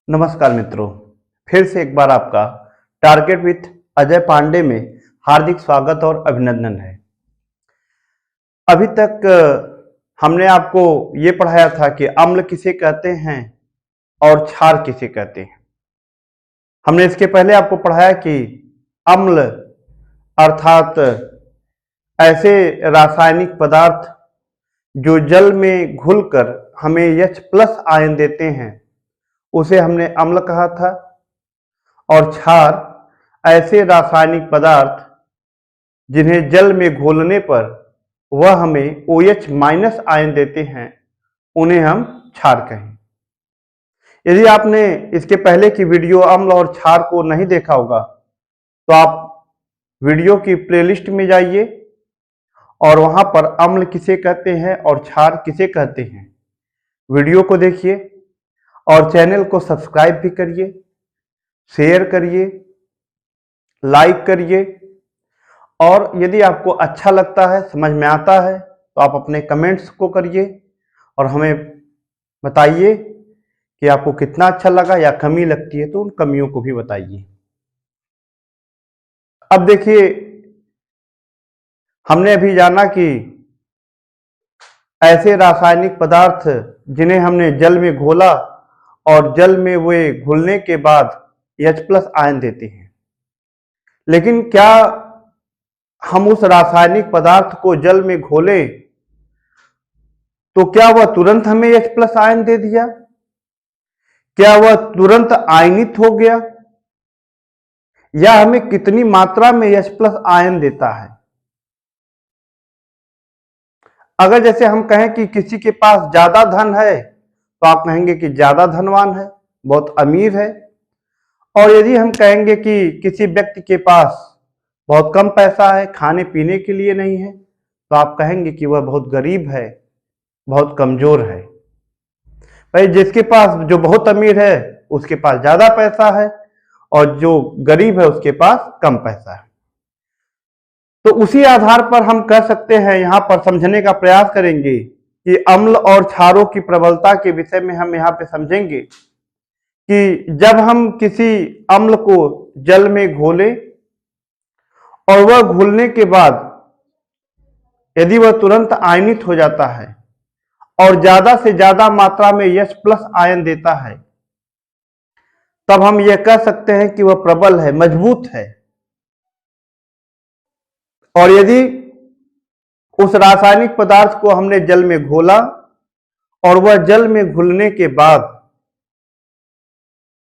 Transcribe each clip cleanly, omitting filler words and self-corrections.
नमस्कार मित्रों, फिर से एक बार आपका टारगेट विथ अजय पांडे में हार्दिक स्वागत और अभिनंदन है। अभी तक हमने आपको ये पढ़ाया था कि अम्ल किसे कहते हैं और क्षार किसे कहते हैं। हमने इसके पहले आपको पढ़ाया कि अम्ल अर्थात ऐसे रासायनिक पदार्थ जो जल में घुलकर हमें H+ आयन देते हैं उसे हमने अम्ल कहा था, और क्षार ऐसे रासायनिक पदार्थ जिन्हें जल में घोलने पर वह हमें OH- आयन देते हैं उन्हें हम क्षार कहें। यदि आपने इसके पहले की वीडियो अम्ल और क्षार को नहीं देखा होगा तो आप वीडियो की प्लेलिस्ट में जाइए और वहां पर अम्ल किसे कहते हैं और क्षार किसे कहते हैं वीडियो को देखिए, और चैनल को सब्सक्राइब भी करिए, शेयर करिए, लाइक करिए, और यदि आपको अच्छा लगता है, समझ में आता है तो आप अपने कमेंट्स को करिए और हमें बताइए कि आपको कितना अच्छा लगा या कमी लगती है तो उन कमियों को भी बताइए। अब देखिए, हमने अभी जाना कि ऐसे रासायनिक पदार्थ जिन्हें हमने जल में घोला और जल में वे घुलने के बाद H+ आयन देते हैं, लेकिन क्या हम उस रासायनिक पदार्थ को जल में घोले तो क्या वह तुरंत हमें H+ आयन दे दिया? क्या वह तुरंत आयनित हो गया, या हमें कितनी मात्रा में H+ आयन देता है? अगर जैसे हम कहें कि किसी के पास ज्यादा धन है तो आप कहेंगे कि ज्यादा धनवान है, बहुत अमीर है। और यदि हम कहेंगे कि किसी व्यक्ति के पास बहुत कम पैसा है, खाने पीने के लिए नहीं है, तो आप कहेंगे कि वह बहुत गरीब है, बहुत कमजोर है। भाई, जिसके पास जो बहुत अमीर है उसके पास ज्यादा पैसा है और जो गरीब है उसके पास कम पैसा है। तो उसी आधार पर हम कह सकते हैं, यहां पर समझने का प्रयास करेंगे कि अम्ल और क्षारों की प्रबलता के विषय में हम यहां पे समझेंगे कि जब हम किसी अम्ल को जल में घोले और वह घुलने के बाद यदि वह तुरंत आयनित हो जाता है और ज्यादा से ज्यादा मात्रा में H+ आयन देता है, तब हम यह कह सकते हैं कि वह प्रबल है, मजबूत है। और यदि उस रासायनिक पदार्थ को हमने जल में घोला और वह जल में घुलने के बाद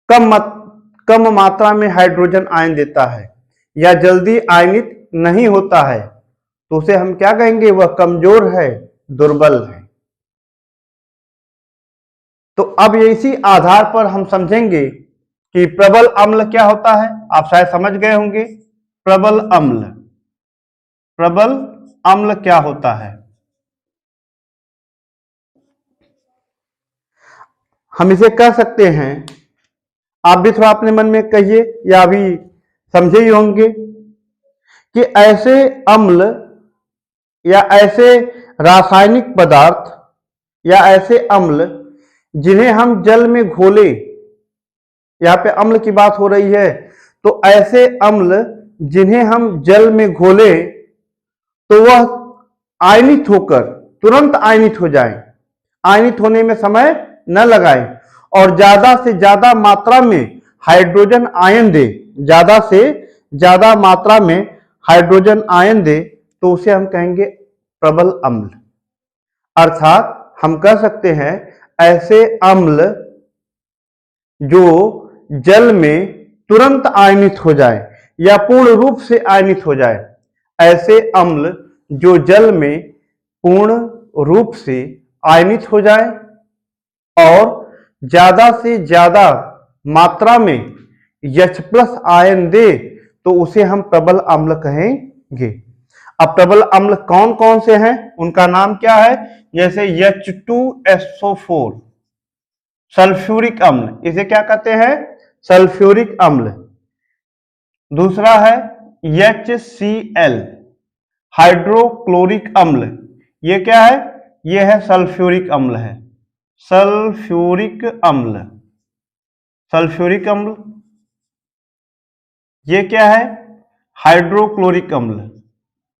कम मात्रा में हाइड्रोजन आयन देता है या जल्दी आयनित नहीं होता है, तो उसे हम क्या कहेंगे? वह कमजोर है, दुर्बल है। तो अब इसी आधार पर हम समझेंगे कि प्रबल अम्ल क्या होता है। आप शायद समझ गए होंगे प्रबल अम्ल क्या होता है। हम इसे कह सकते हैं, आप भी थोड़ा अपने मन में कहिए या अभी समझे ही होंगे, कि ऐसे अम्ल या ऐसे रासायनिक पदार्थ या ऐसे अम्ल जिन्हें हम जल में घोले, यहां पे अम्ल की बात हो रही है, तो ऐसे अम्ल जिन्हें हम जल में घोले तो वह आयनित होकर तुरंत आयनित हो जाए, आयनित होने में समय न लगाए और ज्यादा से ज्यादा मात्रा में हाइड्रोजन आयन दे, ज्यादा से ज्यादा मात्रा में हाइड्रोजन आयन दे, तो उसे हम कहेंगे प्रबल अम्ल। अर्थात हम कह सकते हैं ऐसे अम्ल जो जल में तुरंत आयनित हो जाए या पूर्ण रूप से आयनित हो जाए, ऐसे अम्ल जो जल में पूर्ण रूप से आयनित हो जाए और ज्यादा से ज्यादा मात्रा में H+ आयन दे, तो उसे हम प्रबल अम्ल कहेंगे। अब प्रबल अम्ल कौन कौन से हैं, उनका नाम क्या है? जैसे H2SO4 सल्फ्यूरिक अम्ल, इसे क्या कहते हैं? सल्फ्यूरिक अम्ल। दूसरा है HCl हाइड्रोक्लोरिक अम्ल, ये क्या है? ये है सल्फ्यूरिक अम्ल है, सल्फ्यूरिक अम्ल। सल्फ्यूरिक अम्ल। ये क्या है? हाइड्रोक्लोरिक अम्ल,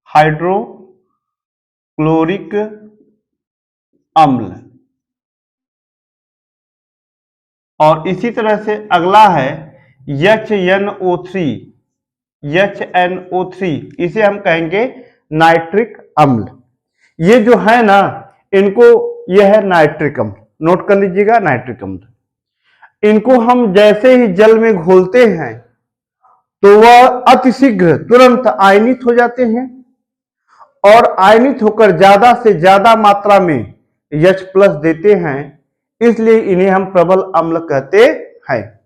हाइड्रोक्लोरिक अम्ल। और इसी तरह से अगला है HNO3, HNO3, इसे हम कहेंगे नाइट्रिक अम्ल। ये जो है ना, इनको, यह है नाइट्रिक अम्ल, नोट कर लीजिएगा, नाइट्रिक अम्ल। इनको हम जैसे ही जल में घोलते हैं तो वह अतिशीघ्र तुरंत आयनित हो जाते हैं, और आयनित होकर ज्यादा से ज्यादा मात्रा में H+ देते हैं, इसलिए इन्हें हम प्रबल अम्ल कहते हैं।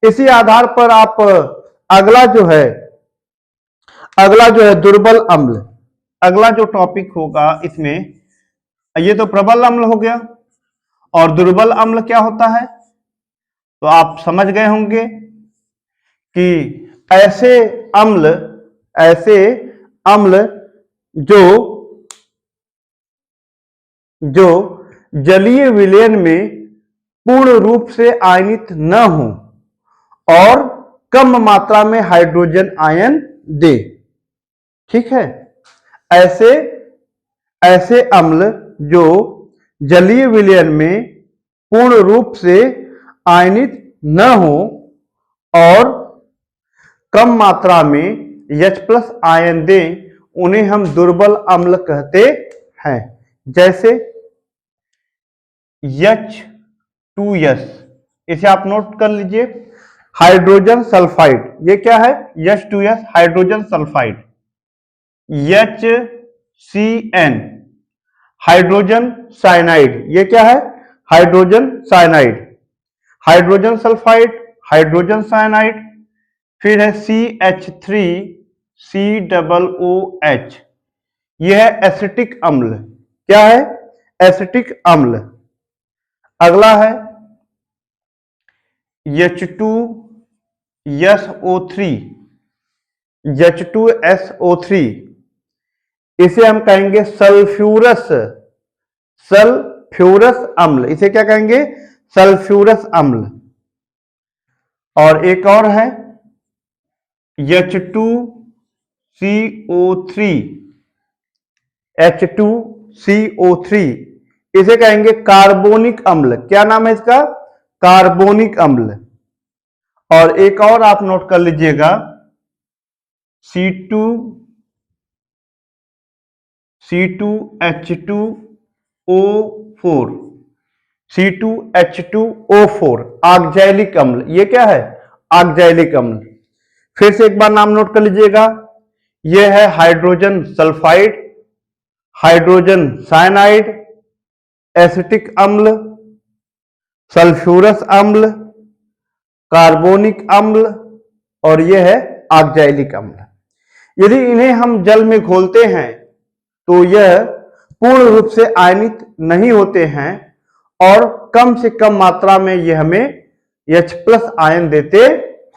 इसी आधार पर आप अगला जो है दुर्बल अम्ल, अगला जो टॉपिक होगा इसमें, ये तो प्रबल अम्ल हो गया, और दुर्बल अम्ल क्या होता है तो आप समझ गए होंगे कि ऐसे अम्ल जो जलीय विलयन में पूर्ण रूप से आयनित न हो और कम मात्रा में हाइड्रोजन आयन दे। ठीक है, ऐसे अम्ल जो जलीय विलयन में पूर्ण रूप से आयनित न हो और कम मात्रा में H+ आयन दें, उन्हें हम दुर्बल अम्ल कहते हैं। जैसे H2S, इसे आप नोट कर लीजिए, हाइड्रोजन सल्फाइड। ये क्या है? H2S, hydrogen sulphide. HCN, hydrogen cyanide. ये क्या है? Hydrogen cyanide. Hydrogen sulphide, hydrogen cyanide. फिर है CH3COOH, यह है एसिटिक अम्ल। क्या है? एसिटिक अम्ल। अगला है H2SO3, H2SO3, इसे हम कहेंगे सल्फ्यूरस अम्ल। इसे क्या कहेंगे? सल्फ्यूरस अम्ल। और एक और है H2CO3, इसे कहेंगे कार्बोनिक अम्ल। क्या नाम है इसका? कार्बोनिक अम्ल। और एक और आप नोट कर लीजिएगा, C2H2O4, ऑक्जैलिक अम्ल। ये क्या है? ऑक्जैलिक अम्ल। फिर से एक बार नाम नोट कर लीजिएगा, यह है hydrogen sulphide, hydrogen cyanide, acetic अम्ल, सल्फ्यूरस अम्ल, कार्बोनिक अम्ल, और यह है ऑक्जैलिक अम्ल। यदि इन्हें हम जल में घोलते हैं तो यह पूर्ण रूप से आयनित नहीं होते हैं और कम से कम मात्रा में यह हमें H+ आयन देते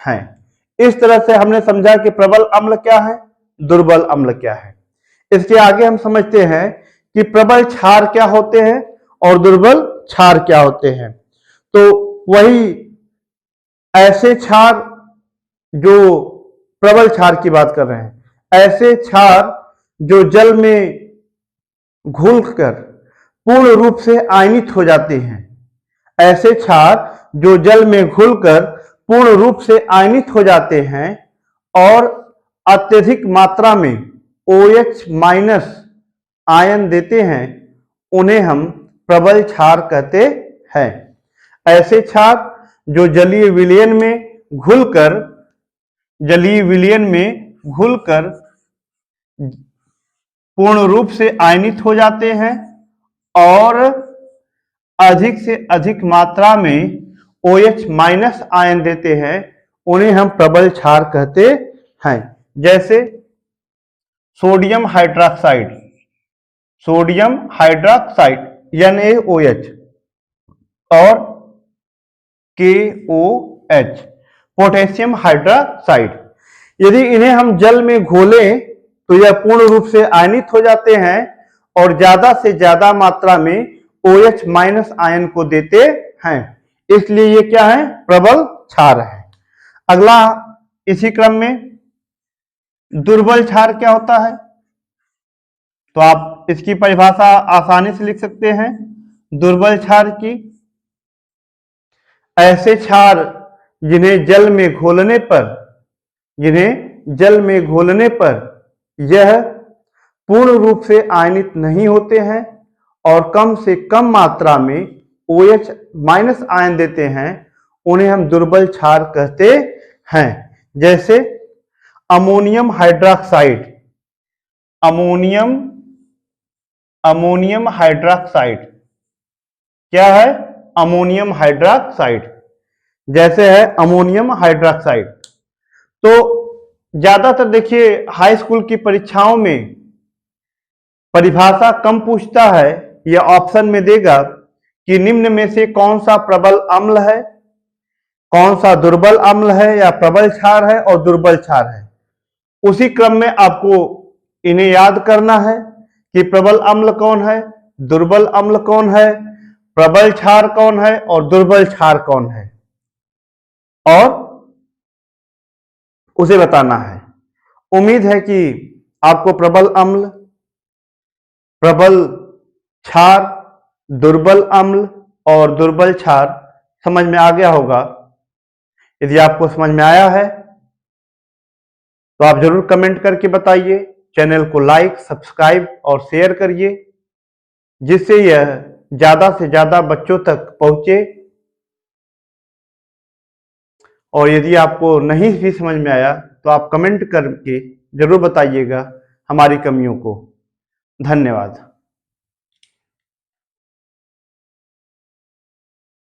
हैं। इस तरह से हमने समझा कि प्रबल अम्ल क्या है, दुर्बल अम्ल क्या है। इसके आगे हम समझते हैं कि प्रबल क्षार क्या होते हैं और दुर्बल क्षार क्या होते हैं। तो वही ऐसे क्षार, जो प्रबल क्षार की बात कर रहे हैं, ऐसे क्षार जो जल में घुलकर पूर्ण रूप से आयनित हो जाते हैं, ऐसे क्षार जो जल में घुलकर पूर्ण रूप से आयनित हो जाते हैं और अत्यधिक मात्रा में OH- आयन देते हैं, उन्हें हम प्रबल क्षार कहते हैं। ऐसे क्षार जो जलीय विलयन में घुलकर पूर्ण रूप से आयनित हो जाते हैं और अधिक से अधिक मात्रा में OH- आयन देते हैं, उन्हें हम प्रबल क्षार कहते हैं। जैसे सोडियम हाइड्रोक्साइड, NaOH, और KOH, पोटेशियम हाइड्रोक्साइड। यदि इन्हें हम जल में घोलें तो यह पूर्ण रूप से आयनित हो जाते हैं और ज्यादा से ज्यादा मात्रा में OH- आयन को देते हैं, इसलिए ये क्या है? प्रबल क्षार है। अगला इसी क्रम में दुर्बल क्षार क्या होता है, तो आप इसकी परिभाषा आसानी से लिख सकते हैं। दुर्बल क्षार की, ऐसे क्षार जिन्हें जल में घोलने पर यह पूर्ण रूप से आयनित नहीं होते हैं और कम से कम मात्रा में OH माइनस आयन देते हैं, उन्हें हम दुर्बल क्षार कहते हैं। जैसे अमोनियम हाइड्रोक्साइड, अमोनियम हाइड्रोक्साइड क्या है, अमोनियम हाइड्रोक्साइड, जैसे है अमोनियम हाइड्रोक्साइड। तो ज्यादातर देखिए हाई स्कूल की परीक्षाओं में परिभाषा कम पूछता है, यह ऑप्शन में देगा कि निम्न में से कौन सा प्रबल अम्ल है, कौन सा दुर्बल अम्ल है, या प्रबल क्षार है और दुर्बल क्षार है। उसी क्रम में आपको इन्हें याद करना है कि प्रबल अम्ल कौन है, दुर्बल अम्ल कौन है, प्रबल क्षार कौन है और दुर्बल क्षार कौन है, और उसे बताना है। उम्मीद है कि आपको प्रबल अम्ल, प्रबल क्षार, दुर्बल अम्ल और दुर्बल क्षार समझ में आ गया होगा। यदि आपको समझ में आया है तो आप जरूर कमेंट करके बताइए। चैनल को लाइक, सब्सक्राइब और शेयर करिए, जिससे यह ज्यादा से ज्यादा बच्चों तक पहुंचे। और यदि आपको नहीं भी समझ में आया तो आप कमेंट करके जरूर बताइएगा हमारी कमियों को। धन्यवाद।